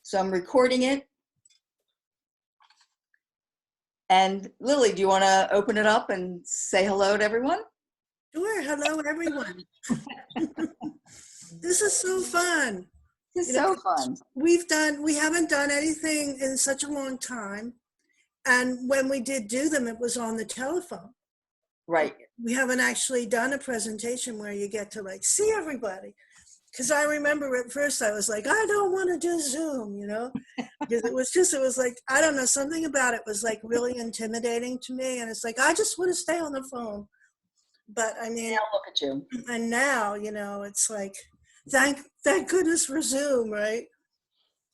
So I'm recording it. And Lily, do you want to open it up and say hello to everyone? Sure. Hello, everyone. This is so fun. This is so fun. We haven't done anything in such a long time. And when we did do them, it was on the telephone. Right. We haven't actually done a presentation where you get to like see everybody. Because I remember at first I was like, I don't want to do Zoom, because it was like, I don't know, something about it was like really intimidating to me. And it's like, I just want to stay on the phone. But I mean, now look at you. And now, it's like, thank goodness for Zoom, right?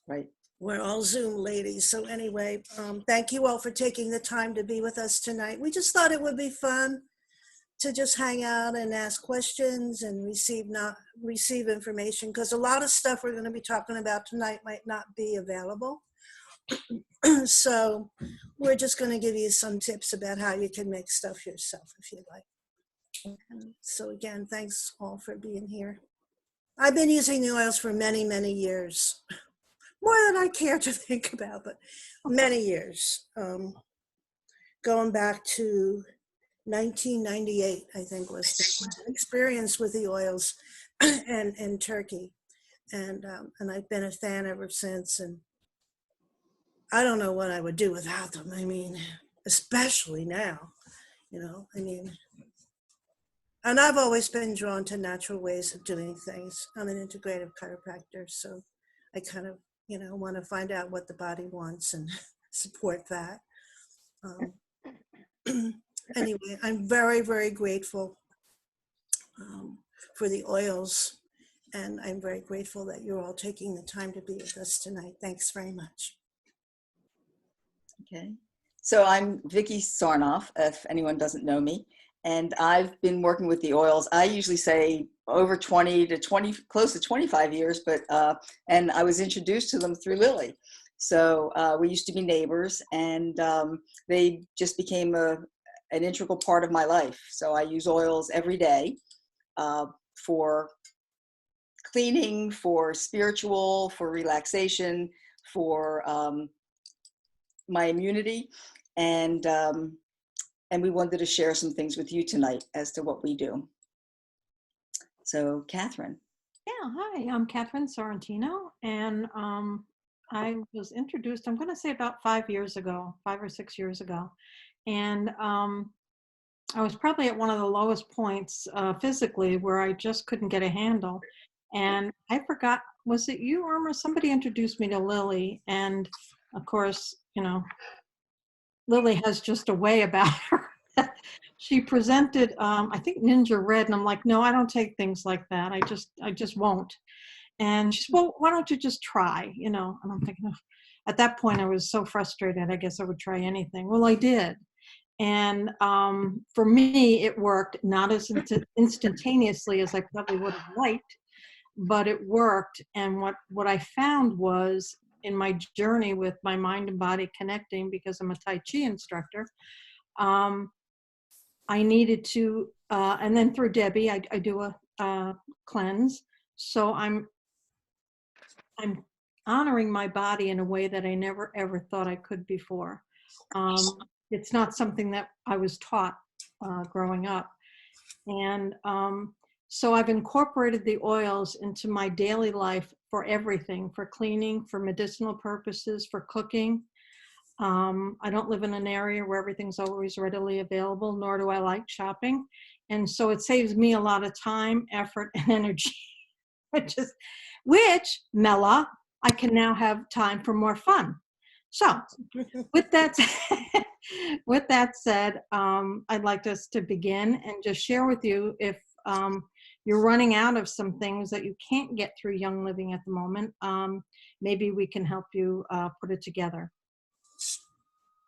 Right. We're all Zoom ladies. So anyway, thank you all for taking the time to be with us tonight. We just thought it would be fun to just hang out and ask questions and receive information, because a lot of stuff we're going to be talking about tonight might not be available. So we're just going to give you some tips about how you can make stuff yourself if you like. So again, thanks all for being here. I've been using the oils for many, many years, more than I care to think about, but many years. Going back to 1998, I think was the experience with the oils in Turkey. And I've been a fan ever since. And I don't know what I would do without them. I mean, especially now, and I've always been drawn to natural ways of doing things. I'm an integrative chiropractor, so I kind of, want to find out what the body wants and support that. Anyway, I'm very, very grateful for the oils, and I'm very grateful that you're all taking the time to be with us tonight. Thanks very much. Okay. So I'm Vicki Sarnoff, if anyone doesn't know me. And I've been working with the oils, I usually say over 20 to 20, close to 25 years, but, and I was introduced to them through Lily. So we used to be neighbors, and they just became an integral part of my life. So I use oils every day for cleaning, for spiritual, for relaxation, for my immunity. And we wanted to share some things with you tonight as to what we do. So, Catherine. Yeah, hi, I'm Catherine Sorrentino, and I was introduced, I'm going to say about 5 or 6 years ago. And I was probably at one of the lowest points physically where I just couldn't get a handle. And I forgot, was it you, Irma? Somebody introduced me to Lily. And of course, Lily has just a way about her. She presented, I think Ninja Red, and I'm like, no, I don't take things like that. I just won't. And she said, well, why don't you just try, And I'm thinking, oh. At that point, I was so frustrated. I guess I would try anything. Well, I did. And for me, it worked, not as instantaneously as I probably would have liked, but it worked. And what I found was, in my journey with my mind and body connecting, because I'm a Tai Chi instructor, I needed to, and then through Debbie, I do a cleanse. So I'm honoring my body in a way that I never ever thought I could before. It's not something that I was taught growing up. And so I've incorporated the oils into my daily life for everything, for cleaning, for medicinal purposes, for cooking. I don't live in an area where everything's always readily available, nor do I like shopping. And so it saves me a lot of time, effort, and energy, which, Mela, I can now have time for more fun. So with that said, I'd like us to begin and just share with you, if you're running out of some things that you can't get through Young Living at the moment, maybe we can help you put it together.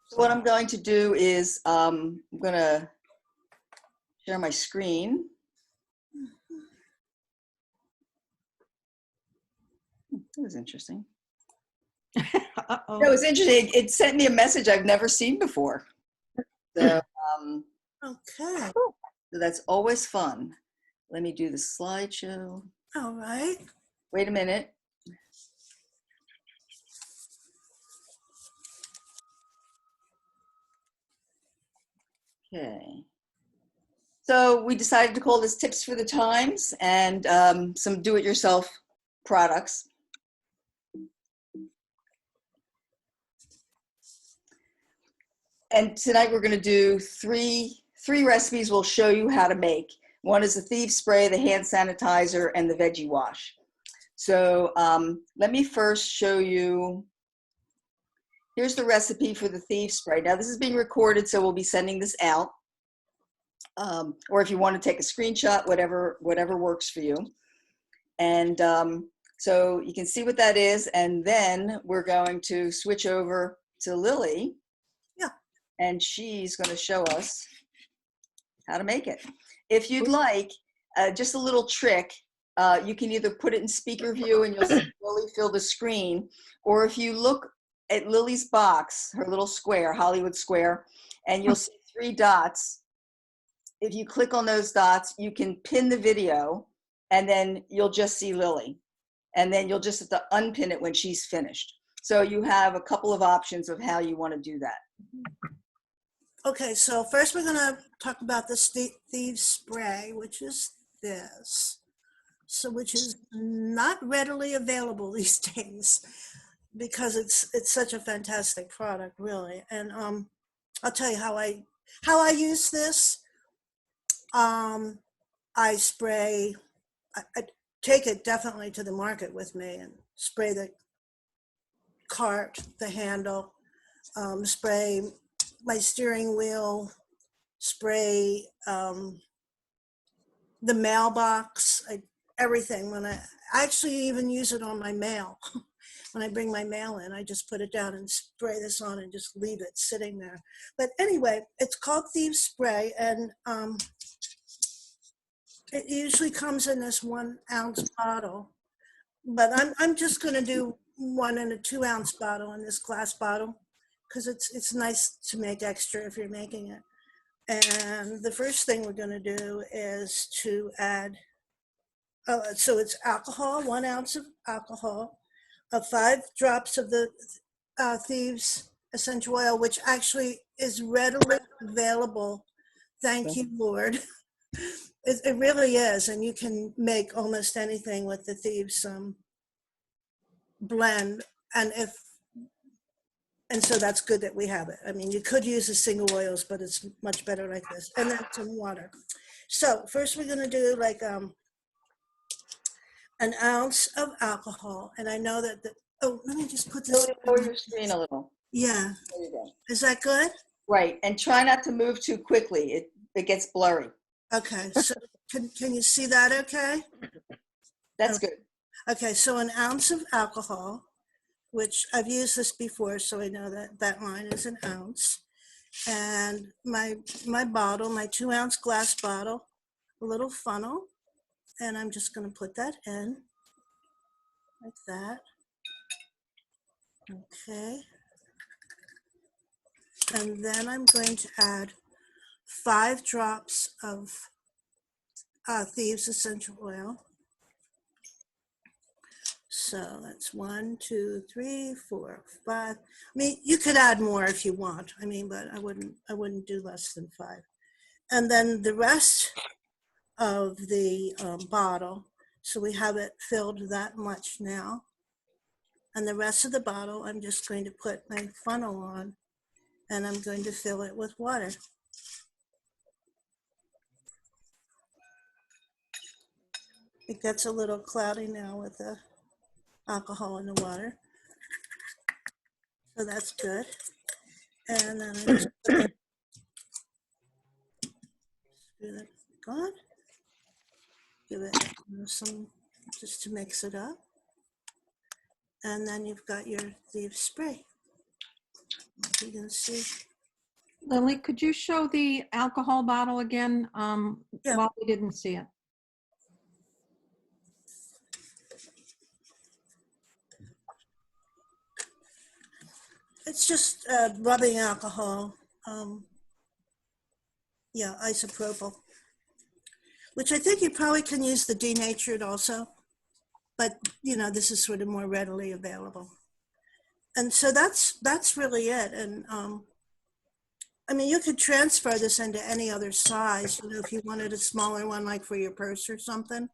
So what I'm going to do is I'm going to share my screen. That was interesting. Uh-oh. That was interesting. It sent me a message I've never seen before. So, Okay. so that's always fun. Let me do the slideshow. All right. Wait a minute. Okay. So we decided to call this Tips for the Times and some do-it-yourself products. And tonight we're going to do three recipes we'll show you how to make. One is the Thieves Spray, the hand sanitizer, and the veggie wash. So let me first show you. Here's the recipe for the Thieves Spray. Now this is being recorded, so we'll be sending this out. Or if you want to take a screenshot, whatever works for you. And so you can see what that is. And then we're going to switch over to Lily. Yeah. And she's going to show us how to make it. If you'd like, just a little trick, you can either put it in speaker view and you'll see Lily fill the screen, or if you look at Lily's box, her little square, Hollywood square, and you'll see 3 dots. If you click on those dots, you can pin the video and then you'll just see Lily. And then you'll just have to unpin it when she's finished. So you have a couple of options of how you want to do that. Okay, so first we're gonna talk about the Thieves Spray, which is this. So which is not readily available these days because it's such a fantastic product, really. And I'll tell you how I use this. I spray, I take it definitely to the market with me and spray the cart, the handle, spray my steering wheel, spray the mailbox, everything. When I actually even use it on my mail. When I bring my mail in, I just put it down and spray this on and just leave it sitting there. But anyway, it's called Thieves Spray, and it usually comes in this 1 ounce bottle. But I'm just going to do 1 and a 2 ounce bottle in this glass bottle because it's nice to make extra if you're making it. And the first thing we're going to do is to add, so it's alcohol, 1 ounce of alcohol, 5 drops of the Thieves essential oil, which actually is readily available. Thank you, Lord. It really is, and you can make almost anything with the Thieves blend, and so that's good that we have it. I mean, you could use the single oils, but it's much better like this. And then some water. So first we're going to do like an ounce of alcohol, and I know that let me just put this. Lower your screen a little. Yeah. There you go. Is that good? Right, and try not to move too quickly. It gets blurry. Okay, so can you see that okay? That's good. Okay, so 1 ounce of alcohol, which I've used this before, so I know that line is 1 ounce. And my bottle, my 2 ounce glass bottle, a little funnel, and I'm just going to put that in like that. Okay. And then I'm going to add 5 drops of Thieves essential oil. So that's 1, 2, 3, 4, 5. I mean, you could add more if you want. I mean, but I wouldn't do less than 5. And then the rest of the bottle. So we have it filled that much now. And the rest of the bottle, I'm just going to put my funnel on, and I'm going to fill it with water. It gets a little cloudy now with the alcohol in the water. So that's good. And then I'm just going to screw that on. Give it some, just to mix it up. And then you've got your Thieves Spray. You can see. Lily, could you show the alcohol bottle again? Yeah. While we didn't see it. It's just rubbing alcohol. Yeah, isopropyl, which I think you probably can use the denatured also, but you know, this is sort of more readily available. And so that's really it. And I mean, you could transfer this into any other size, if you wanted a smaller one, like for your purse or something.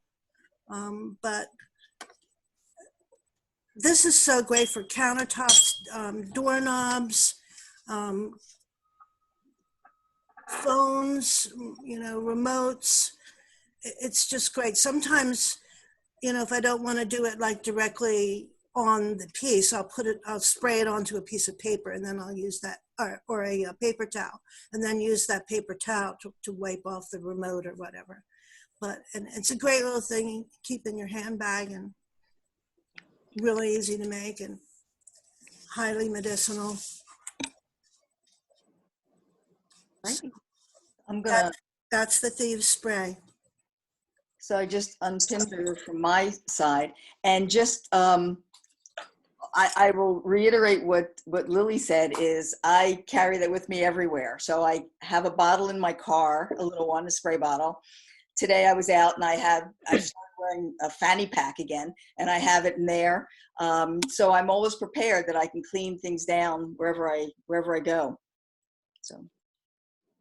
But this is so great for countertops, doorknobs, um, phones, remotes. It's just great. Sometimes, if I don't want to do it like directly on the piece, I'll spray it onto a piece of paper, and then I'll use that, or a paper towel, and then use that paper towel to wipe off the remote or whatever. And it's a great little thing you keep in your handbag, and really easy to make and highly medicinal. Right. I'm gonna, That's the thieves spray. so I just unpinned her from my side, and just, I will reiterate what Lily said is I carry that with me everywhere. So I have a bottle in my car, a little one, a spray bottle. Today I was out and I started wearing a fanny pack again, and I have it in there. So I'm always prepared that I can clean things down wherever I go. So.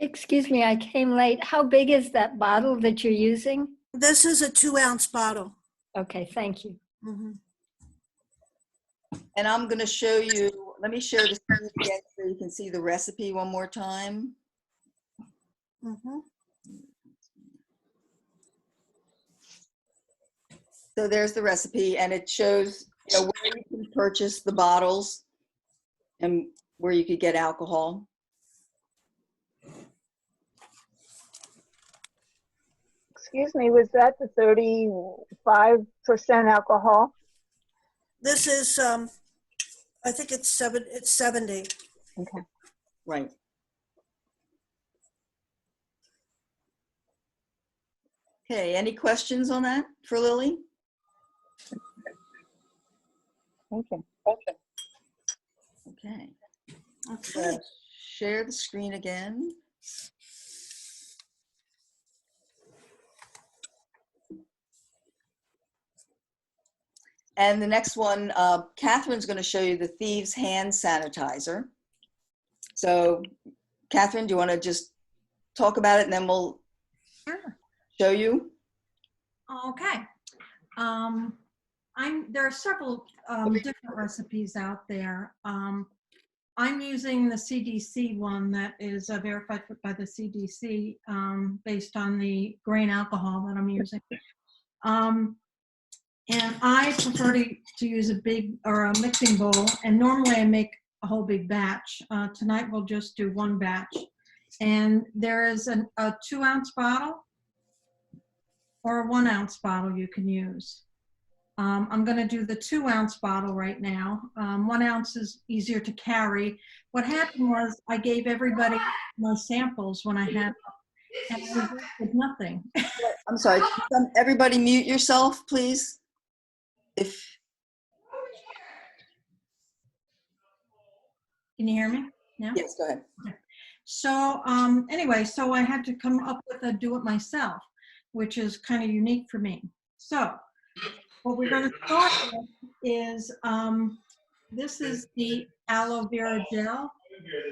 Excuse me, I came late. How big is that bottle that you're using? This is a 2-ounce bottle. Okay, thank you. Mm-hmm. And I'm going to show you, let me share the screen again so you can see the recipe one more time. Mm-hmm. So there's the recipe, and it shows where you can purchase the bottles and where you could get alcohol. Excuse me, was that the 35% alcohol? This is, I think it's 70. Okay. Right. Okay, any questions on that for Lily? Thank you. Okay. Okay. Share the screen again. And the next one, Catherine's going to show you the Thieves hand sanitizer. So, Catherine, do you want to just talk about it, and then we'll show you? Okay. There are several different recipes out there. I'm using the CDC one that is verified by the CDC based on the grain alcohol that I'm using. And I prefer to use a big or a mixing bowl. And normally I make a whole big batch. Tonight we'll just do one batch. And there is a 2-ounce bottle or a 1-ounce bottle you can use. I'm going to do the 2-ounce bottle right now. 1 ounce is easier to carry. What happened was I gave everybody my samples when I had them, and I was left with nothing. I'm sorry. Everybody mute yourself, please. Can you hear me now? Yes, go ahead. Okay. So anyway, so I had to come up with a do-it-myself, which is kind of unique for me. So what we're going to start with is, this is the aloe vera gel.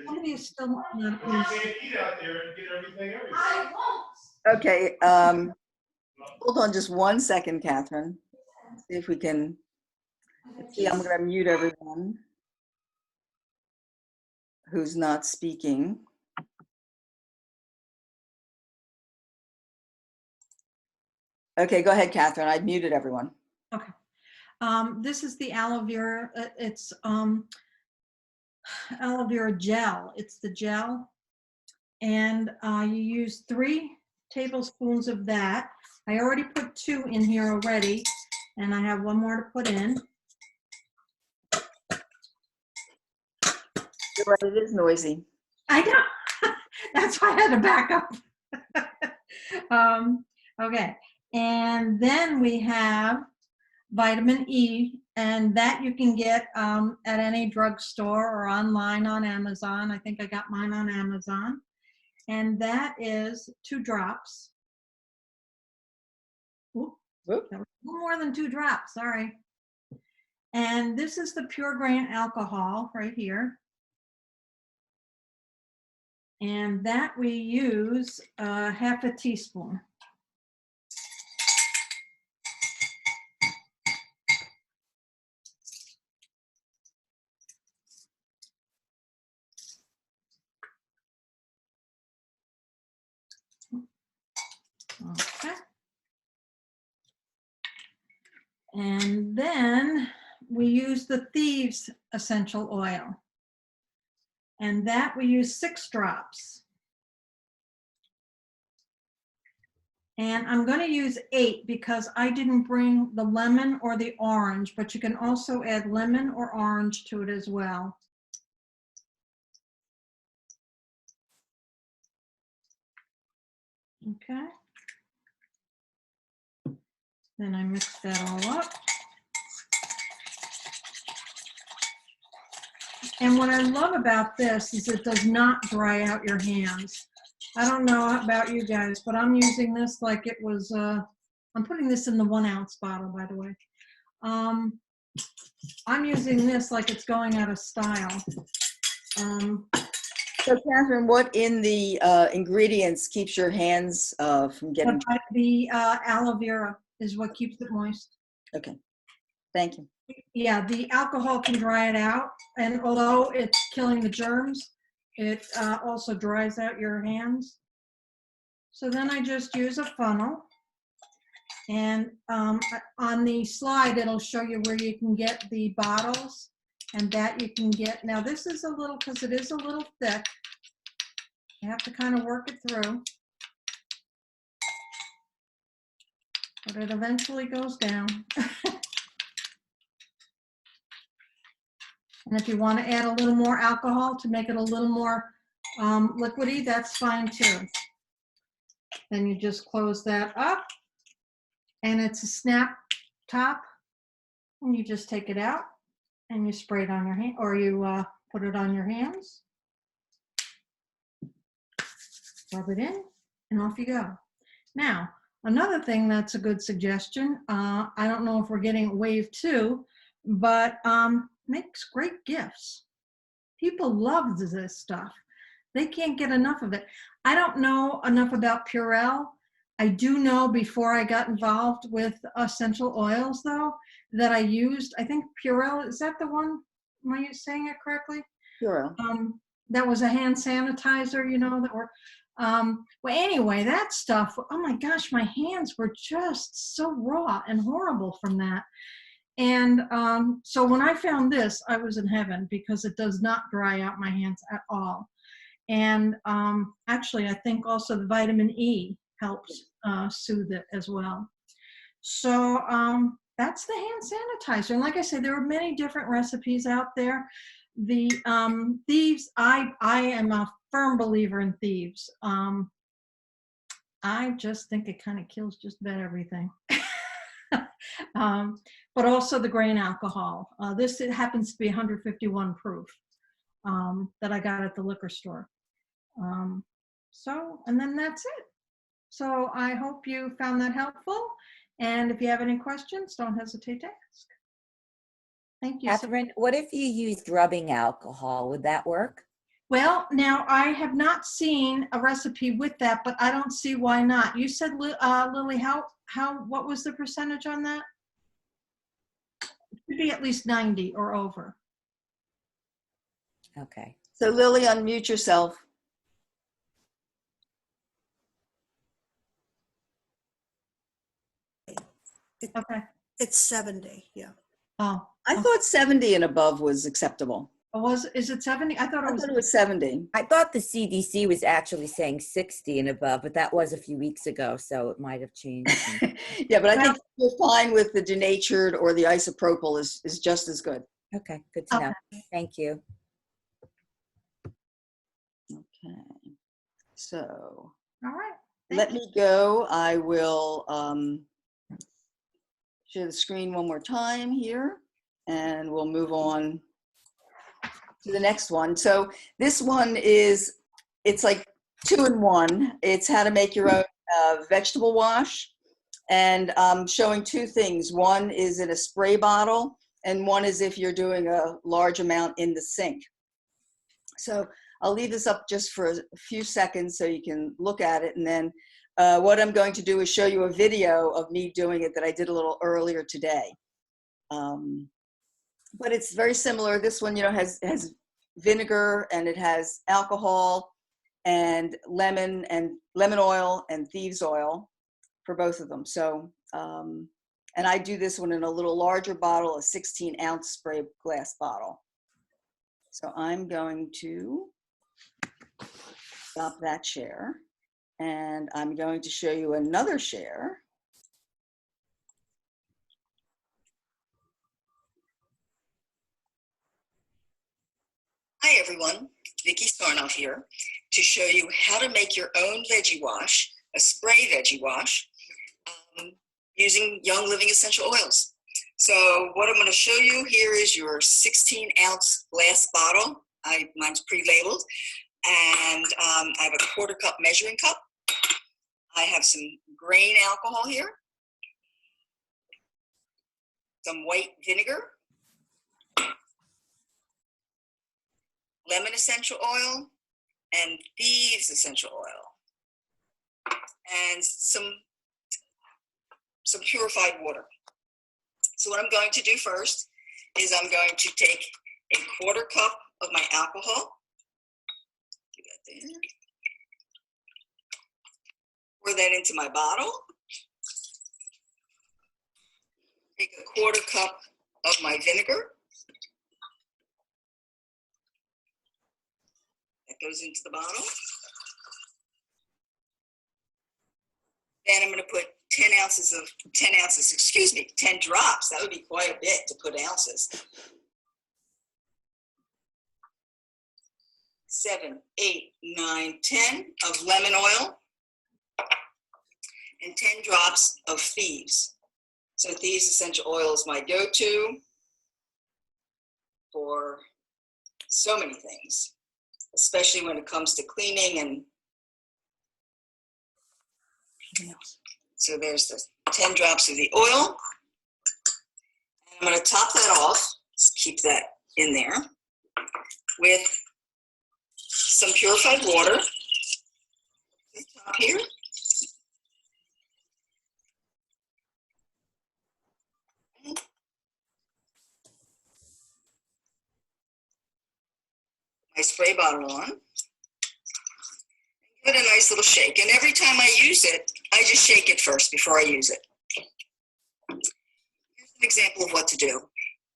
Somebody is still not You can't eat out there and get everything everywhere. I won't. Okay, hold on just 1 second, Catherine. See if we can, see, I'm going to mute everyone who's not speaking. Okay, go ahead, Catherine. I muted everyone. Okay. This is the aloe vera. It's aloe vera gel. It's the gel. And you use 3 tablespoons of that. I already put 2 in here already, and I have 1 more to put in. You're right, it is noisy. I know. That's why I had to back up. Okay. And then we have vitamin E, and that you can get at any drugstore or online on Amazon. I think I got mine on Amazon. And that is 2 drops. Oop, Whoop. that was a little more than 2 drops, sorry. And this is the pure grain alcohol right here. And that we use half a teaspoon. Okay. And then we use the Thieves essential oil. And that we use 6 drops. And I'm going to use 8 because I didn't bring the lemon or the orange, but you can also add lemon or orange to it as well. Okay. Then I mix that all up. And what I love about this is it does not dry out your hands. I don't know about you guys, but I'm using this like it was, I'm putting this in the 1 ounce bottle, by the way. I'm using this like it's going out of style. So Catherine, what in the ingredients keeps your hands from getting? The aloe vera is what keeps it moist. Okay, thank you. Yeah, the alcohol can dry it out, and although it's killing the germs, it also dries out your hands. So then I just use a funnel, and on the slide it'll show you where you can get the bottles, and that you can get. Now this is a little, because it is a little thick, you have to kind of work it through, but it eventually goes down. And if you want to add a little more alcohol to make it a little more liquidy, that's fine too. Then you just close that up, and it's a snap top, and you just take it out and you spray it on your hand, or you put it on your hands, rub it in, and off you go. Now, another thing that's a good suggestion, I don't know if we're getting wave 2, but makes great gifts. People love this stuff. They can't get enough of it. I don't know enough about Purell. I do know before I got involved with essential oils, though, that I used, I think Purell, is that the one? Am I saying it correctly? Purell. That was a hand sanitizer, you know, that were, well, anyway, that stuff, oh my gosh, my hands were just so raw and horrible from that. And so when I found this, I was in heaven because it does not dry out my hands at all. And actually, I think also the vitamin E helps soothe it as well. So that's the hand sanitizer. And like I said, there are many different recipes out there. The Thieves, I am a firm believer in Thieves. I just think it kind of kills just about everything. But also the grain alcohol. This, it happens to be 151 proof that I got at the liquor store. So, and then that's it. So I hope you found that helpful. And if you have any questions, don't hesitate to ask. Thank you. Catherine, what if you used rubbing alcohol? Would that work? Well, now I have not seen a recipe with that, but I don't see why not. You said, Lily, what was the percentage on that? It should be at least 90 or over. Okay. So Lily, unmute yourself. Okay. It's 70, yeah. Oh, I thought 70 and above was acceptable. is it 70? I thought I it was. thought it was 70. I thought the CDC was actually saying 60 and above, but that was a few weeks ago, so it might have changed. Yeah, but I think you're fine with the denatured or the isopropyl is just as good. Okay, good to know. Thank you. Okay. So All right. let me go. I will share the screen one more time here, and we'll move on to the next one. So this one is, it's like 2-in-1. It's how to make your own vegetable wash. And I'm showing 2 things. One is in a spray bottle, and one is if you're doing a large amount in the sink. So I'll leave this up just for a few seconds so you can look at it. And then what I'm going to do is show you a video of me doing it that I did a little earlier today. But it's very similar. This one, has vinegar, and it has alcohol and lemon oil and thieves oil for both of them. So, and I do this one in a little larger bottle, a 16-ounce spray glass bottle. So I'm going to stop that share, and I'm going to show you another share. Hi everyone, Vicki Sarnoff here to show you how to make your own veggie wash, a spray veggie wash, using Young Living essential oils. So what I'm going to show you here is your 16-ounce glass bottle. Mine's pre-labeled, and I have a 1/4 cup measuring cup. I have some grain alcohol here, some white vinegar, lemon essential oil, and thieves essential oil, and some purified water. So what I'm going to do first is I'm going to take a 1/4 cup of my alcohol, do that there, pour that into my bottle, take a 1/4 cup of my vinegar, that goes into the bottle. Then I'm going to put 10 drops. That would be quite a bit to put ounces. 7, 8, 9, 10 of lemon oil, and 10 drops of Thieves. So Thieves essential oil is my go-to for so many things, especially when it comes to cleaning and everything else. So there's the 10 drops of the oil. And I'm going to top that off, just keep that in there, with some purified water top here. My spray bottle on. Give it a nice little shake. And every time I use it, I just shake it first before I use it. Here's an example of what to do.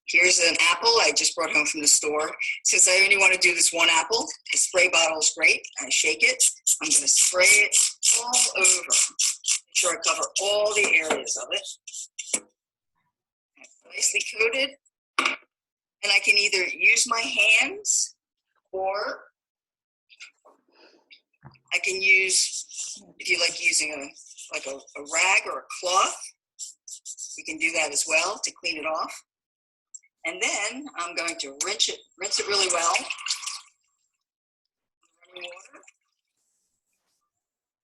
Here's an apple I just brought home from the store. Since I only want to do this one apple, the spray bottle is great. I shake it. I'm going to spray it all over. Make sure I cover all the areas of it. Nicely coated. And I can either use my hands, or I can use, if you like using a rag or a cloth, you can do that as well to clean it off. And then I'm going to rinse it really well. Running water.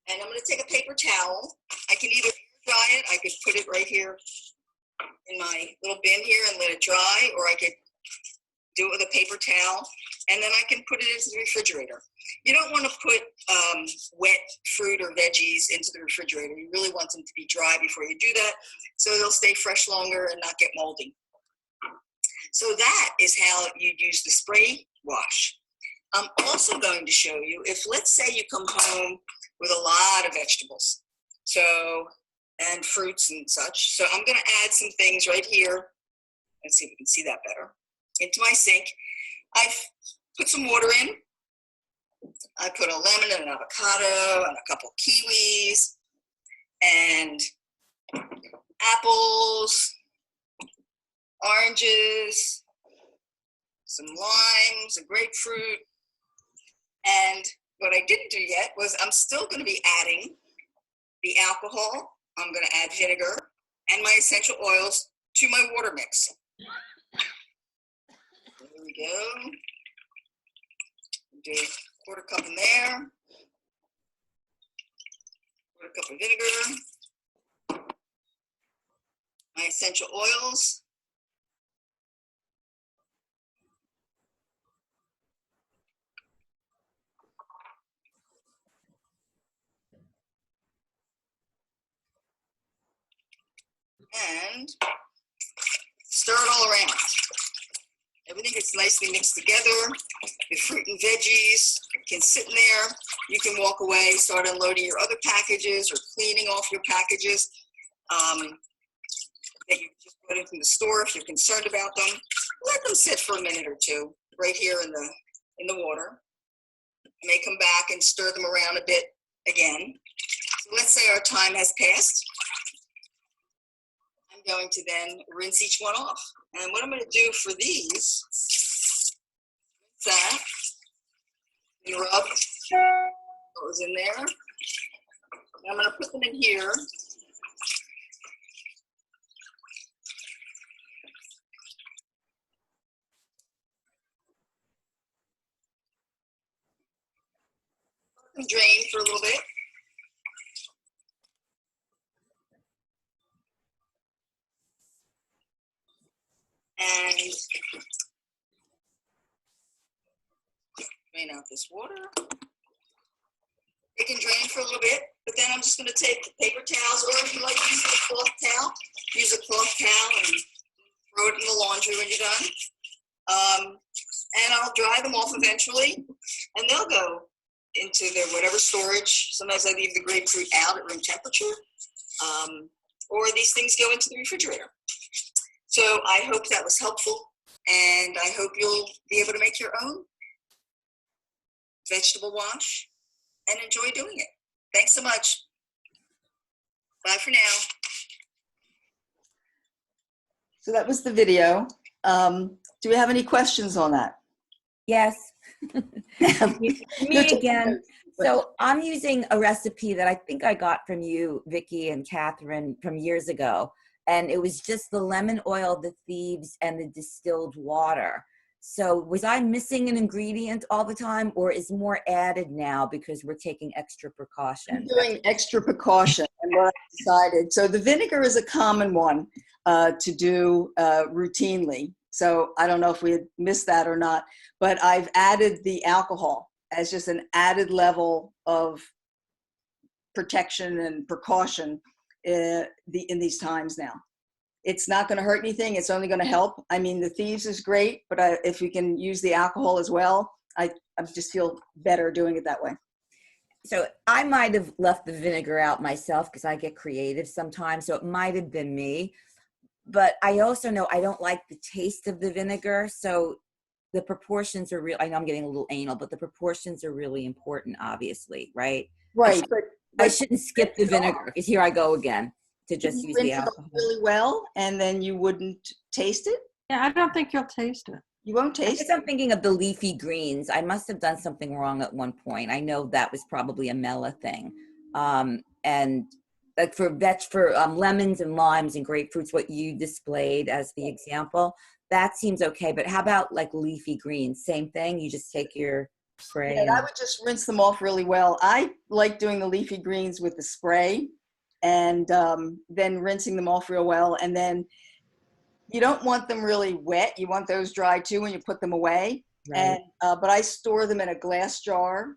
And I'm going to take a paper towel. I can either dry it, I could put it right here in my little bin here and let it dry, or I could do it with a paper towel, and then I can put it into the refrigerator. You don't want to put wet fruit or veggies into the refrigerator. You really want them to be dry before you do that, so they'll stay fresh longer and not get moldy. So that is how you use the spray wash. I'm also going to show you, if let's say you come home with a lot of vegetables, and fruits and such. So I'm going to add some things right here. Let's see if we can see that better. Into my sink. I've put some water in. I put a lemon and an avocado and a couple kiwis and apples, oranges, some limes, a grapefruit. And what I didn't do yet was I'm still going to be adding the alcohol. I'm going to add vinegar and my essential oils to my water mix. There we go. Do a 1/4 cup in there. 1/4 cup of vinegar. My essential oils. and stir it all around. Everything gets nicely mixed together. The fruit and veggies can sit in there. You can walk away, start unloading your other packages or cleaning off your packages that you just put in from the store if you're concerned about them. Let them sit for a minute or two right here in the water. You may come back and stir them around a bit again. So let's say our time has passed. I'm going to then rinse each one off. And what I'm going to do for these, that, and rub those in there. And I'm going to put them in here. Let them drain for a little bit. And drain out this water. It can drain for a little bit, but then I'm just going to take paper towels, or if you like using a cloth towel, use a cloth towel and throw it in the laundry when you're done. And I'll dry them off eventually, and they'll go into their whatever storage. Sometimes I leave the grapefruit out at room temperature, or these things go into the refrigerator. So I hope that was helpful, and I hope you'll be able to make your own vegetable wash and enjoy doing it. Thanks so much. Bye for now. So that was the video. Do we have any questions on that? Yes. Me again. So I'm using a recipe that I think I got from you, Vicki and Catherine, from years ago. And it was just the lemon oil, the thieves, and the distilled water. So was I missing an ingredient all the time, or is more added now because we're taking extra precaution? I'm doing extra precaution, and what I decided. So the vinegar is a common one to do routinely. So I don't know if we had missed that or not, but I've added the alcohol as just an added level of protection and precaution in these times now. It's not going to hurt anything. It's only going to help. I mean, the thieves is great, but if we can use the alcohol as well, I just feel better doing it that way. So I might have left the vinegar out myself because I get creative sometimes. So it might have been me. But I also know I don't like the taste of the vinegar. So the proportions are real. I know I'm getting a little anal, but the proportions are really important, obviously, right? Right. I shouldn't skip the vinegar because here I go again to just use the rinse it off alcohol. really well, and then you wouldn't taste it. Yeah, I don't think you'll taste it. You won't I taste guess it. I'm thinking of the leafy greens. I must have done something wrong at one point. I know that was probably a Mela thing. And like for lemons and limes and grapefruits, what you displayed as the example, that seems okay. But how about like leafy greens? Same thing. You just take your spray. Yeah, I would just rinse them off really well. I like doing the leafy greens with the spray, and then rinsing them off real well. And then you don't want them really wet. You want those dry too when you put them away. Right. And but I store them in a glass jar.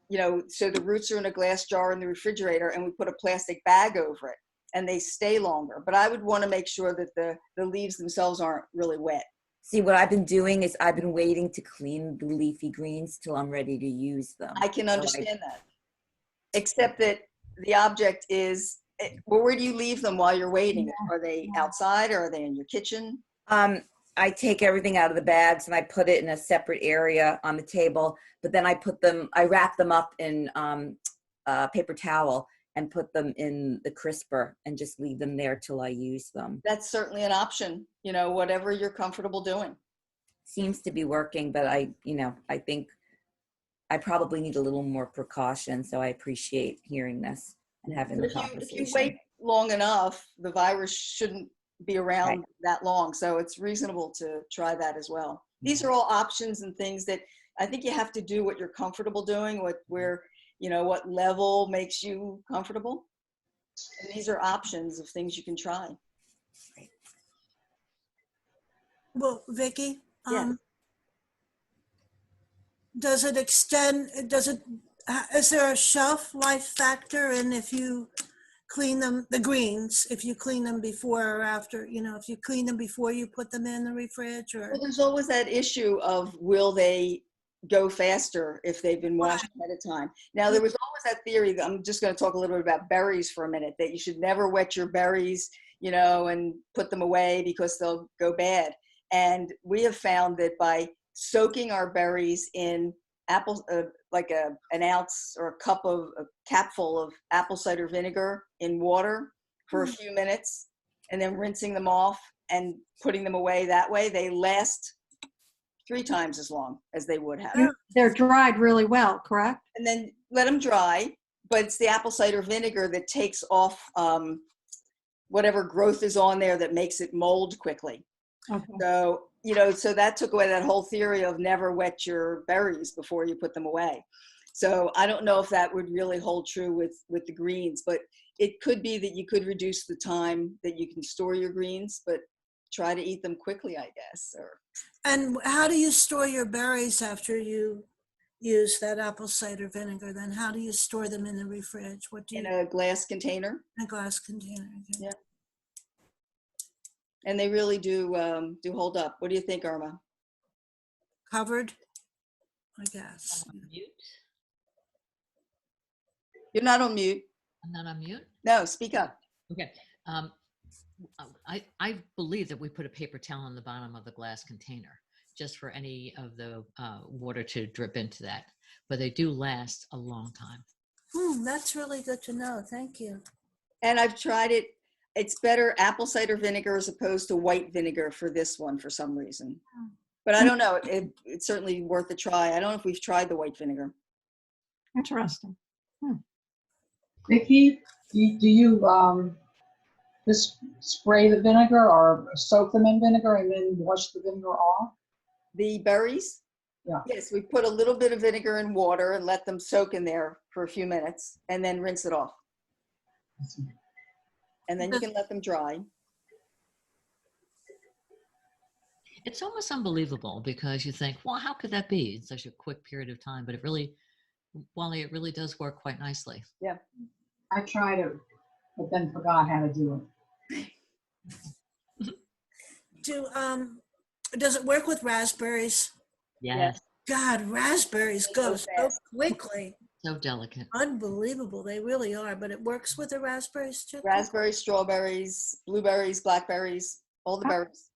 You know, so the roots are in a glass jar in the refrigerator, and we put a plastic bag over it, and they stay longer. But I would want to make sure that the leaves themselves aren't really wet. See, what I've been doing is I've been waiting to clean the leafy greens till I'm ready to use them. I can understand that. Except that the object is, well, where do you leave them while you're waiting? Are they outside, or are they in your kitchen? I take everything out of the bags and I put it in a separate area on the table, but then I wrap them up in paper towel and put them in the crisper and just leave them there till I use them. That's certainly an option, you know, whatever you're comfortable doing. Seems to be working, but I think I probably need a little more precaution. So I appreciate hearing this and having the If conversation. you wait long enough, the virus shouldn't be around Right. that long. So it's reasonable to try that as well. These are all options and things that I think you have to do what you're comfortable doing, what level makes you comfortable. And these are options of things you can try. Well, Vicki, Yes. is there a shelf life factor? And if you clean them, the greens, if you clean them before or after, if you clean them before you put them in the fridge or. Well, there's always that issue of will they go faster if they've been washed ahead of time. Now, there was always that theory that I'm just going to talk a little bit about berries for a minute, that you should never wet your berries, and put them away because they'll go bad. And we have found that by soaking our berries in apple, like an ounce or a capful of apple cider vinegar in water for a few minutes, and then rinsing them off and putting them away that way, they last 3 times as long as they would have. They're dried really well, correct? And then let them dry, but it's the apple cider vinegar that takes off whatever growth is on there that makes it mold quickly. Okay. So, so that took away that whole theory of never wet your berries before you put them away. So I don't know if that would really hold true with the greens, but it could be that you could reduce the time that you can store your greens, but try to eat them quickly, I guess. And how do you store your berries after you use that apple cider vinegar? Then how do you store them in the fridge? What do you? In a glass container. In a glass container. Okay. Yeah. And they really do hold up. What do you think, Irma? Covered, I guess. Mute? You're not on mute. I'm not on mute? No, speak up. Okay. I believe that we put a paper towel on the bottom of the glass container just for any of the water to drip into that. But they do last a long time. That's really good to know. Thank you. And I've tried it. It's better apple cider vinegar as opposed to white vinegar for this one for some reason. But I don't know. It's certainly worth a try. I don't know if we've tried the white vinegar. Interesting. Vicki, do you just spray the vinegar or soak them in vinegar and then wash the vinegar off? The berries? Yeah. Yes, we put a little bit of vinegar in water and let them soak in there for a few minutes and then rinse it off. And then you can let them dry. It's almost unbelievable because you think, well, how could that be in such a quick period of time? But it really, Wally, it really does work quite nicely. Yeah. I tried it, but then forgot how to do it. Does it work with raspberries? Yes. God, raspberries go so quickly. So delicate. Unbelievable. They really are. But it works with the raspberries too? Raspberries, strawberries, blueberries, blackberries, all the berries.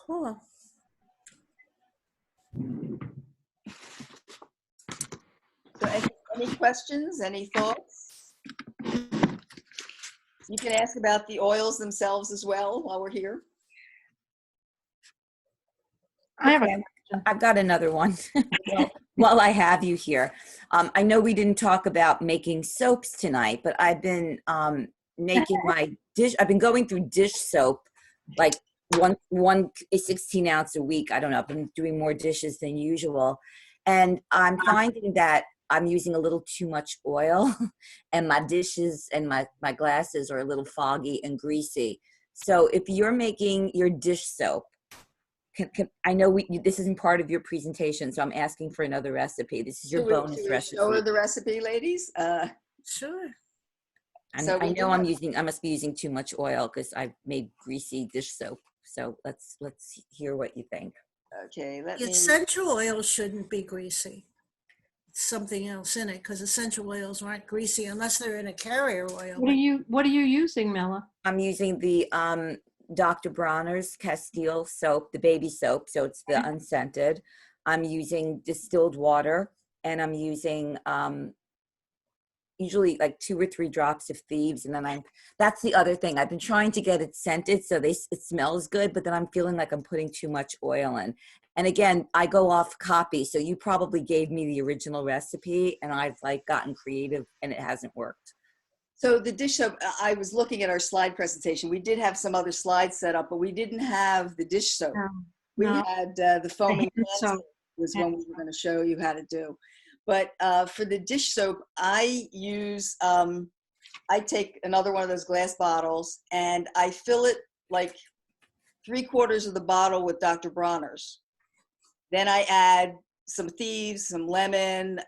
Cool. So any questions, any thoughts? You can ask about the oils themselves as well while we're here. I have a Okay, I've got another one. While I have you here, I know we didn't talk about making soaps tonight, but I've been making my dish. I've been going through dish soap, like one 16 ounce a week. I don't know. I've been doing more dishes than usual, and I'm finding that I'm using a little too much oil, and my dishes and my glasses are a little foggy and greasy. So if you're making your dish soap, I know this isn't part of your presentation, so I'm asking for another recipe. This is your bonus recipe. Show her the recipe, ladies. Sure. So I know I must be using too much oil because I've made greasy dish soap. So let's hear what you think. Okay, The essential oil shouldn't be greasy. It's something else in it because essential oils aren't greasy unless they're in a carrier oil. What are you using, Mela? I'm using the Dr. Bronner's Castile soap, the baby soap, so it's the unscented. I'm using distilled water, and I'm using usually like 2 or 3 drops of Thieves, and then that's the other thing. I've been trying to get it scented so it smells good, but then I'm feeling like I'm putting too much oil in. And again, I go off copy, so you probably gave me the original recipe, and I've like gotten creative, and it hasn't worked. So the dish soap, I was looking at our slide presentation. We did have some other slides set up, but we didn't have the dish soap. We had the foaming hand soap was one we were going to show you how to do. But for the dish soap, I use, I take another one of those glass bottles and I fill it like 3/4 of the bottle with Dr. Bronner's. Then I add some Thieves, some lemon,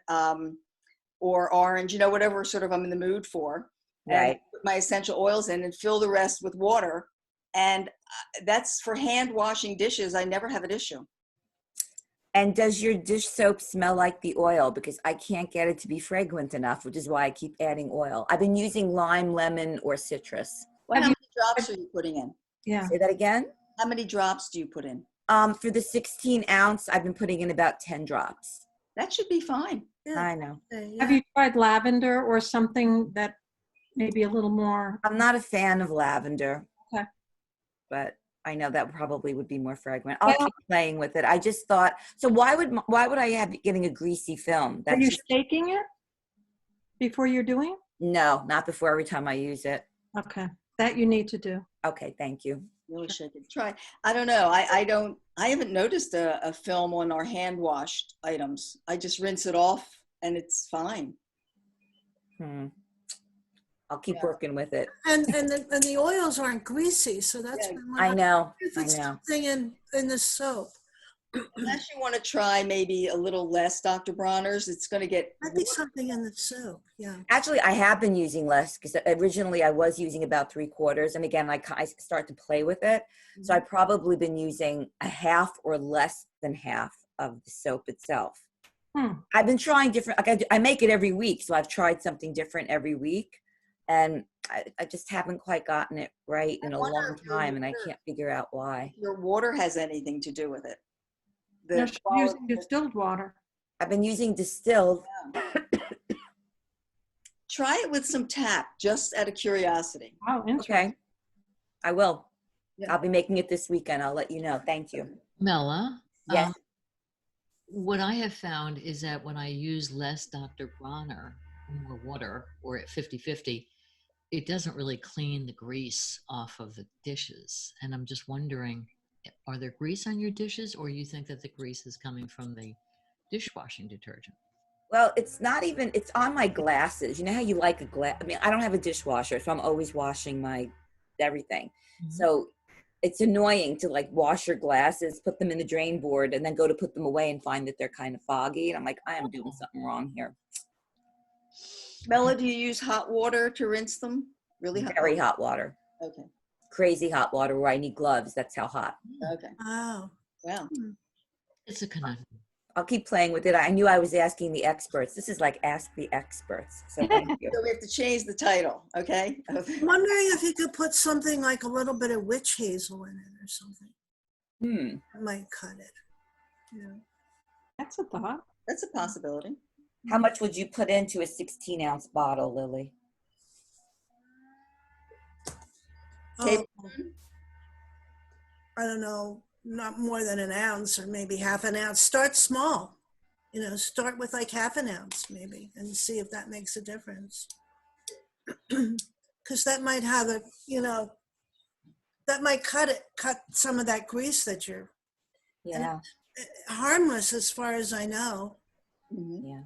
or orange, whatever sort of I'm in the mood for. And Right. put my essential oils in and fill the rest with water. And that's for hand washing dishes. I never have an issue. And does your dish soap smell like the oil? Because I can't get it to be fragrant enough, which is why I keep adding oil. I've been using lime, lemon, or citrus. How many drops are you putting in? Yeah. Say that again? How many drops do you put in? For the 16 ounce, I've been putting in about 10 drops. That should be fine. Yeah. I know. Have you tried lavender or something that maybe a little more? I'm not a fan of lavender. Okay. But I know that probably would be more fragrant. I'll keep playing with it. I just thought, so why would I have getting a greasy film? Are That's you just, shaking it before you're doing no, not before every time I use it. it? Okay. That you need to do. Okay, thank you. Really shake it. Try. I don't know. I haven't noticed a film on our hand washed items. I just rinse it off and it's fine. I'll keep working with it. And the oils aren't greasy, so that's Yeah, been I know. if I it's know. something in the soap. Unless you want to try maybe a little less Dr. Bronner's, it's going to get Might be something in the soap. Yeah. Actually, I have been using less because originally I was using about 3/4. And again, I start to play with it. So I've probably been using a half or less than half of the soap itself. I've been trying different, like I make it every week. So I've tried something different every week. And I just haven't quite gotten it right in a long time. And I can't figure out why. your water has anything to do with it. You're The quality- using distilled water. I've been using distilled. Try it with some tap, just out of curiosity. Oh, interesting. Okay. I will. Yeah. I'll be making it this weekend. I'll let you know. Thank you. Mela, Yes. what I have found is that when I use less Dr. Bronner, more water, or at 50-50, it doesn't really clean the grease off of the dishes. And I'm just wondering, are there grease on your dishes, or you think that the grease is coming from the dishwashing detergent? Well, it's not even, it's on my glasses. You know how you like a glass? I mean, I don't have a dishwasher, so I'm always washing my everything. So it's annoying to like wash your glasses, put them in the drain board, and then go to put them away and find that they're kind of foggy. And I'm like, I am doing something wrong here. Mela, do you use hot water to rinse them? Really hot? Very hot water. Okay. Crazy hot water where I need gloves. That's how hot. Okay. Oh. Wow. It's a conundrum. I'll keep playing with it. I knew I was asking the experts. This is like Ask the Experts. So thank you. So we have to change the title, okay? I'm wondering if you could put something like a little bit of witch hazel in it or something. It might cut it. Yeah. That's a thought. That's a possibility. How much would you put into a 16-ounce bottle, Lily? Okay. I don't know, not more than an ounce or maybe half an ounce. Start small, start with like half an ounce maybe and see if that makes a difference. Because that might have that might cut some of that grease that you're harmless as far as I know. Mhm. Yeah.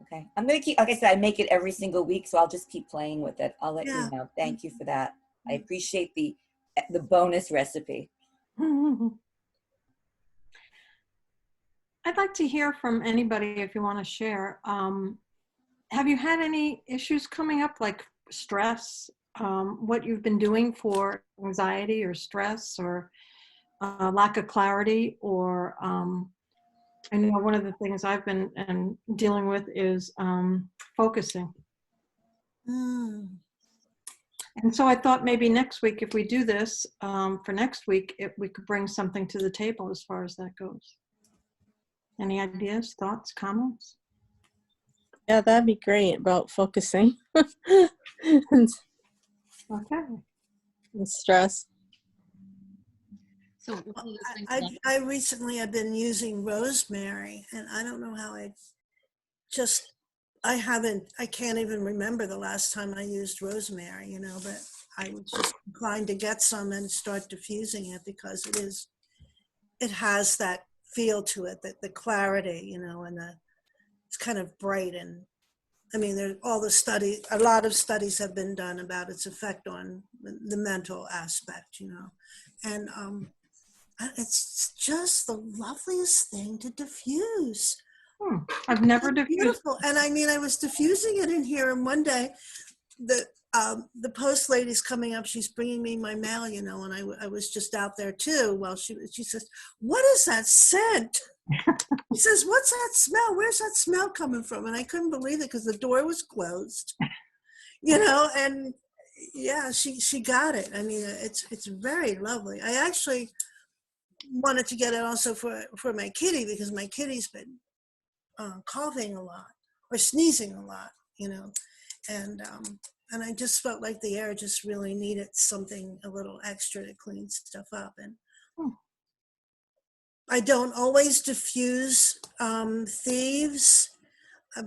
Okay. I'm going to keep, like I said, I make it every single week, so I'll just keep playing with it. I'll let you know. Thank you for that. I appreciate the bonus recipe. I'd like to hear from anybody if you want to share. Have you had any issues coming up like stress? What you've been doing for anxiety or stress or lack of clarity? Or I know one of the things I've been dealing with is focusing. And so I thought maybe next week, if we do this for next week, if we could bring something to the table as far as that goes. Any ideas, thoughts, comments? Yeah, that'd be great about focusing and stress. So one of the things I recently have been using rosemary, and I don't know how I can't even remember the last time I used rosemary, but I was just inclined to get some and start diffusing it because it has that feel to it, that the clarity, and it's kind of bright. And I mean, a lot of studies have been done about its effect on the mental aspect, and it's just the loveliest thing to diffuse. I've never It's diffused. beautiful. And I mean, I was diffusing it in here, and one day the post lady's coming up. She's bringing me my mail, you know, and I was just out there too. Well, she says, "What is that scent?" She says, "What's that smell? Where's that smell coming from?" And I couldn't believe it because the door was closed, you know. And yeah, she got it. I mean, it's very lovely. I actually wanted to get it also for my kitty, because my kitty's been coughing a lot or sneezing a lot, you know, and I just felt like the air just really needed something a little extra to clean stuff up. And I don't always diffuse thieves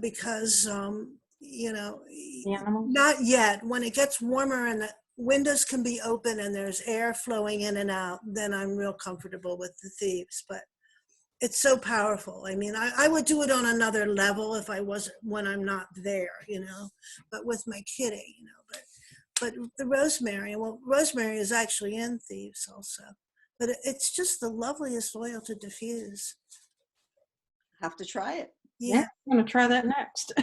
because you know, The animals? not yet. When it gets warmer and the windows can be open and there's air flowing in and out, then I'm real comfortable with the thieves. But it's so powerful. I mean, I would do it on another level if I wasn't, when I'm not there, you know, but with my kitty, you know, but the rosemary, well, rosemary is actually in thieves also, but it's just the loveliest oil to diffuse. Have to try it. Yeah. I'm going to try that next.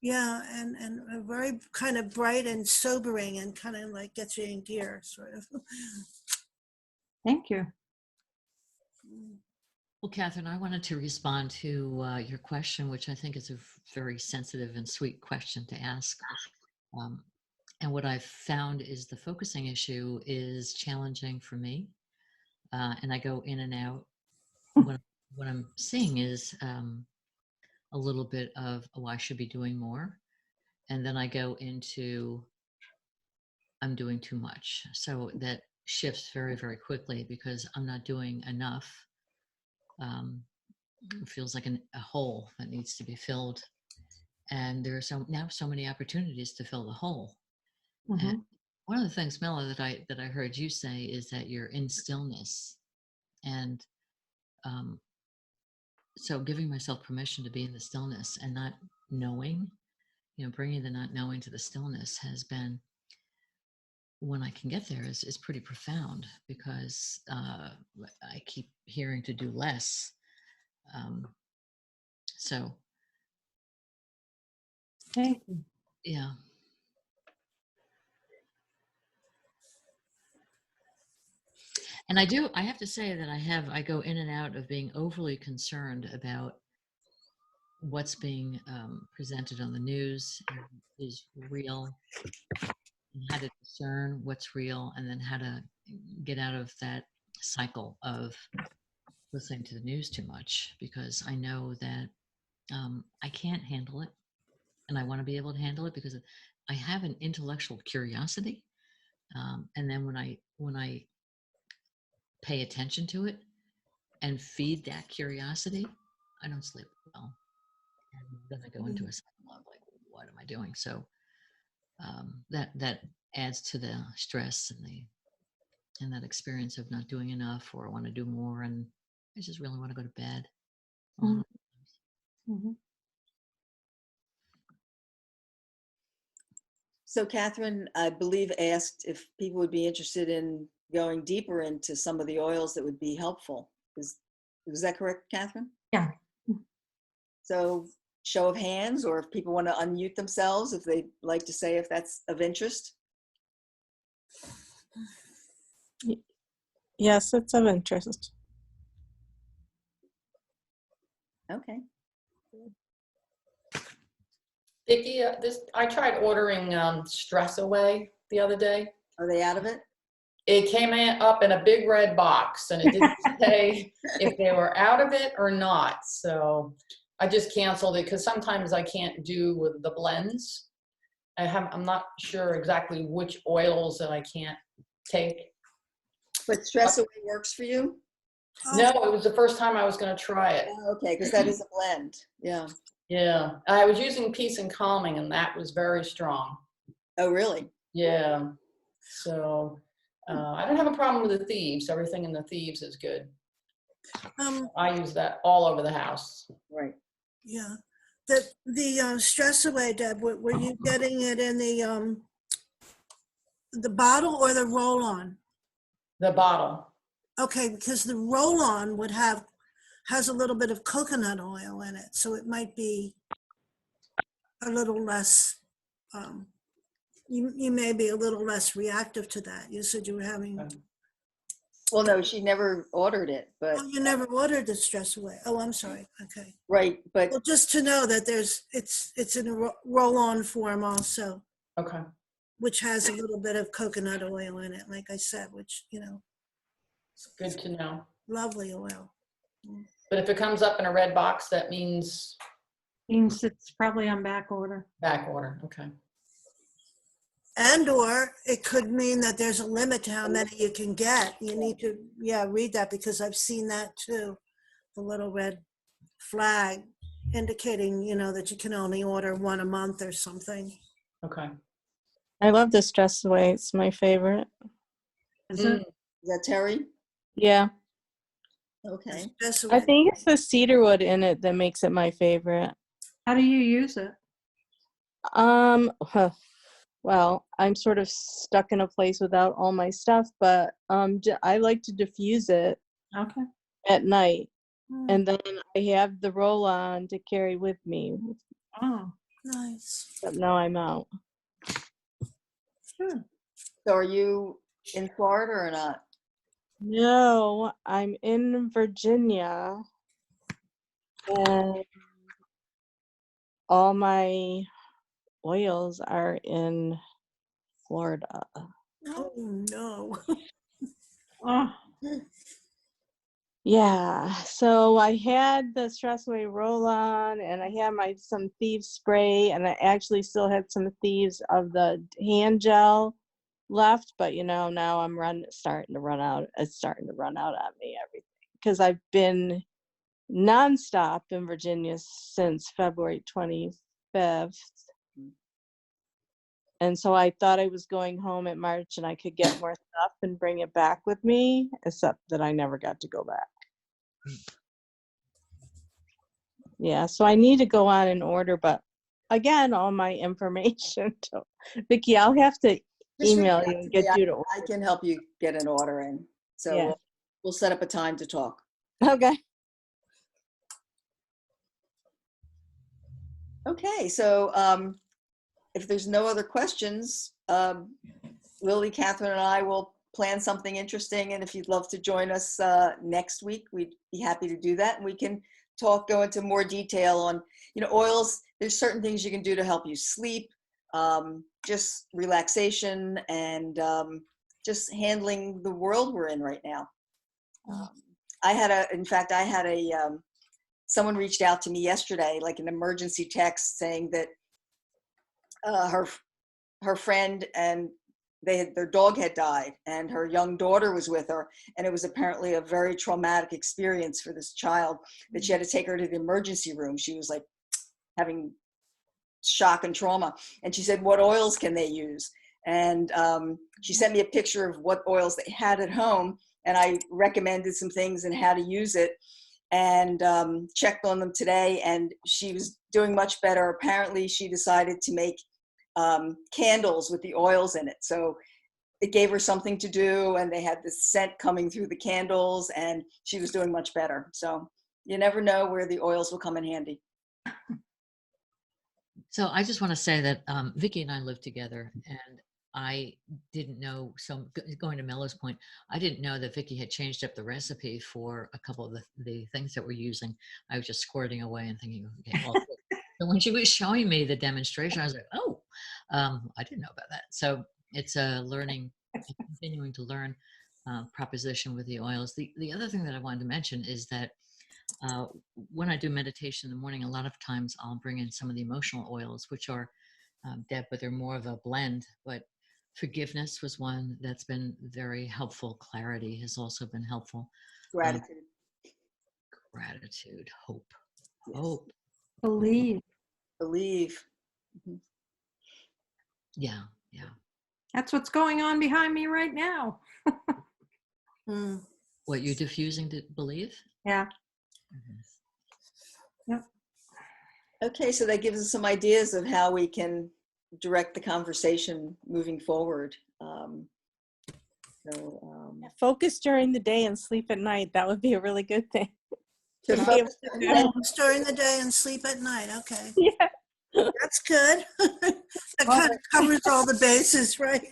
Yeah. And a very kind of bright and sobering and kind of like gets you in gear, sort of. Thank you. Well, Catherine, I wanted to respond to your question, which I think is a very sensitive and sweet question to ask. And what I've found is the focusing issue is challenging for me. And I go in and out. What I'm seeing is a little bit of, oh, I should be doing more. And then I go into, I'm doing too much. So that shifts very, very quickly because I'm not doing enough. It feels like a hole that needs to be filled. And there are now so many opportunities to fill the hole. Mm-hmm. And one of the things, Mela, that I heard you say is that you're in stillness. And so giving myself permission to be in the stillness and not knowing, you know, bringing the not knowing to the stillness has been, when I can get there, is pretty profound, because I keep hearing to do less. So, Thank you. yeah. And I have to say that I go in and out of being overly concerned about what's being presented on the news is real, and how to discern what's real, and then how to get out of that cycle of listening to the news too much, because I know that I can't handle it, and I want to be able to handle it because I have an intellectual curiosity, and then when I pay attention to it and feed that curiosity, I don't sleep well, and then I go into a cycle of like, what am I doing? So that adds to the stress and that experience of not doing enough, or I want to do more, and I just really want to go to bed. Mm-hmm. So Catherine, I believe, asked if people would be interested in going deeper into some of the oils that would be helpful. Was that correct, Catherine? Yeah. So show of hands, or if people want to unmute themselves, if they'd like to say if that's of interest. Yes, it's of interest. Okay. Vicki, I tried ordering Stress Away the other day. Are they out of it? It came up in a big red box, and it didn't say if they were out of it or not. So I just canceled it because sometimes I can't do with the blends. I'm not sure exactly which oils that I can't take. But Stress Away works for you? No, it was the first time I was going to try it. Oh, okay, because that is a blend. Yeah. Yeah, I was using Peace and Calming, and that was very strong. Oh, really? Yeah. So I don't have a problem with the Thieves. Everything in the Thieves is good. I use that all over the house. Right. Yeah. The Stress Away, Deb, were you getting it in the bottle or the roll-on? The bottle. Okay, because the roll-on would have has a little bit of coconut oil in it, so it might be a little less, you may be a little less reactive to that. You said you were having, Well, no, she never ordered it, but oh, you never ordered the stress away. Oh, I'm sorry. Okay. right, but Well, just to know that it's in a roll-on form also, Okay. which has a little bit of coconut oil in it, like I said, which, It's good to know. lovely oil. But if it comes up in a red box, that means Means it's probably on back order. back order. Okay. And or it could mean that there's a limit to how many you can get. You need to, read that, because I've seen that too. The little red flag indicating, that you can only order one a month or something. Okay. I love the Stress Away. It's my favorite. Is it? is that Terry? Yeah. Okay. Stress I away. think it's the cedarwood in it that makes it my favorite. How do you use it? Huh. Well, I'm sort of stuck in a place without all my stuff, but I like to diffuse it Okay. at night, Hmm, and then I have the roll-on to carry with me. Oh, nice. But now I'm out. good. So are you in Florida or not? No, I'm in Virginia, and all my oils are in Florida. Oh, no. Oh, Yeah, so I had the Stress Away roll-on, and I had some Thieves spray, and I actually still had some Thieves of the hand gel left, but now I'm starting to run out. It's starting to run out on me, everything, because I've been nonstop in Virginia since February 25th. And so I thought I was going home in March and I could get more stuff and bring it back with me, except that I never got to go back. Yeah, so I need to go on and order, but again, all my information. Vicki, I'll have to Just reach email out you to and me. get you to order. I can help you get an order in. So Yeah. we'll set up a time to talk. Okay. Okay, so if there's no other questions, Lily, Catherine, and I will plan something interesting. And if you'd love to join us next week, we'd be happy to do that. And we can go into more detail on, oils. There's certain things you can do to help you sleep, just relaxation, and just handling the world we're in right now. In fact, I had someone reached out to me yesterday, like an emergency text, saying that her friend and their dog had died, and her young daughter was with her, and it was apparently a very traumatic experience for this child, that she had to take her to the emergency room. She was like having shock and trauma, and she said, what oils can they use? And she sent me a picture of what oils they had at home, and I recommended some things and how to use it, and checked on them today, and she was doing much better. Apparently she decided to make candles with the oils in it, so it gave her something to do, and they had this scent coming through the candles, and she was doing much better. So you never know where the oils will come in handy. So I just want to say that Vicki and I live together, and I didn't know, so going to Melo's point, I didn't know that Vicki had changed up the recipe for a couple of the things that we're using. I was just squirting away and thinking, okay, well, so when she was showing me the demonstration, I was like, oh, I didn't know about that. So it's a continuing to learn proposition with the oils. The other thing that I wanted to mention is that when I do meditation in the morning, a lot of times I'll bring in some of the emotional oils, which are Deb, but they're more of a blend. But forgiveness was one that's been very helpful. Clarity has also been helpful. Gratitude. Gratitude, hope, Yes. hope. Believe. Believe. Mhm. Yeah. That's what's going on behind me right now. What, you're diffusing to believe? Yeah. Okay, so that gives us some ideas of how we can direct the conversation moving forward. Focus during the day and sleep at night. That would be a really good thing. To be focus able on to the- do. Focus during the day and sleep at night. Okay, Yeah. that's good. That kind of covers all the bases, right?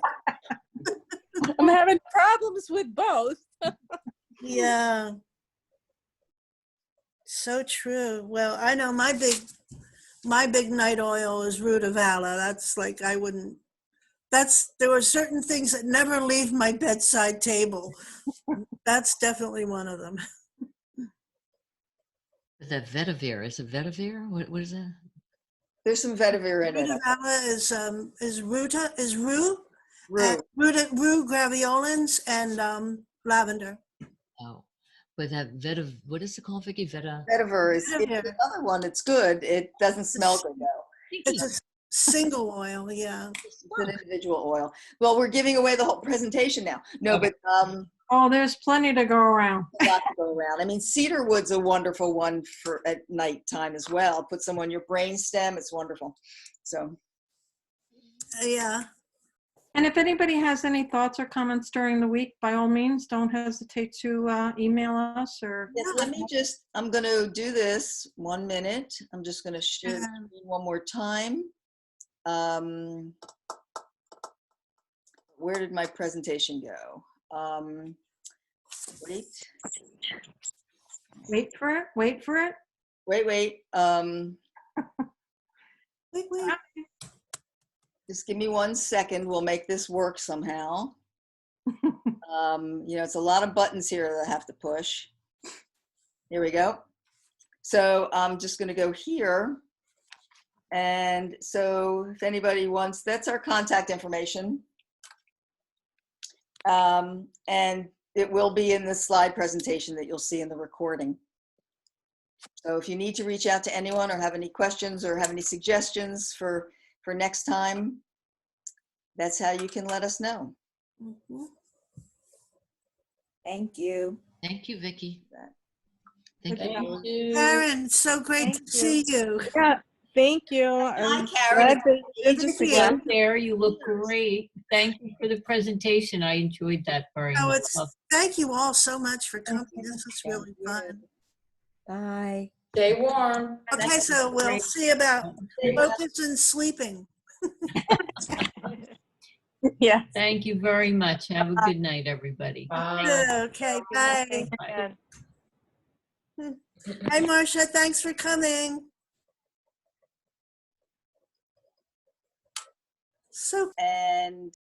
I'm having problems with both. Yeah. So true. Well, I know my big night oil is Rutavala. That's like there were certain things that never leave my bedside table. That's definitely one of them. Is that vetiver? Is it vetiver? What is that? There's some vetiver in it. Rutavala is rue, Rue. rue graveolens and lavender. Oh, but that what is it called, Vicky? Vetiver is it's Vetiver. another one. It's good. It doesn't smell good though. It's a single oil, yeah. It's an individual oil. Well, we're giving away the whole presentation now. No, but Oh, there's plenty to go around. a lot to go around. I mean, cedar wood's a wonderful one for at nighttime as well. Put some on your brain stem. It's wonderful. So Yeah. And if anybody has any thoughts or comments during the week, by all means, don't hesitate to email us or. yes, I'm going to do this 1 minute. I'm just going to share the screen one more time. Where did my presentation go? Wait. Wait for it. Wait for it. Wait. Wait. Just give me 1 second. We'll make this work somehow. It's a lot of buttons here that I have to push. Here we go. So I'm just going to go here. And so if anybody wants, that's our contact information. And it will be in the slide presentation that you'll see in the recording. So if you need to reach out to anyone or have any questions or have any suggestions for next time, that's how you can let us know. Mhm. Thank you. Thank you, Vicky. Good Thank you. job. Karen, so great to see you. Yeah, thank you. Hi, I'm Karen. glad that Good you're to see again. you. There, you look great. Thank you for the presentation. I enjoyed that very Oh, much. thank you all so much for coming. This was really fun. Bye. Stay warm. Okay, so we'll see about focus and sleeping. Yeah. Thank you very much. Have a good night, everybody. Bye. Okay, bye. Bye. Hi, Marcia. Thanks for coming. So And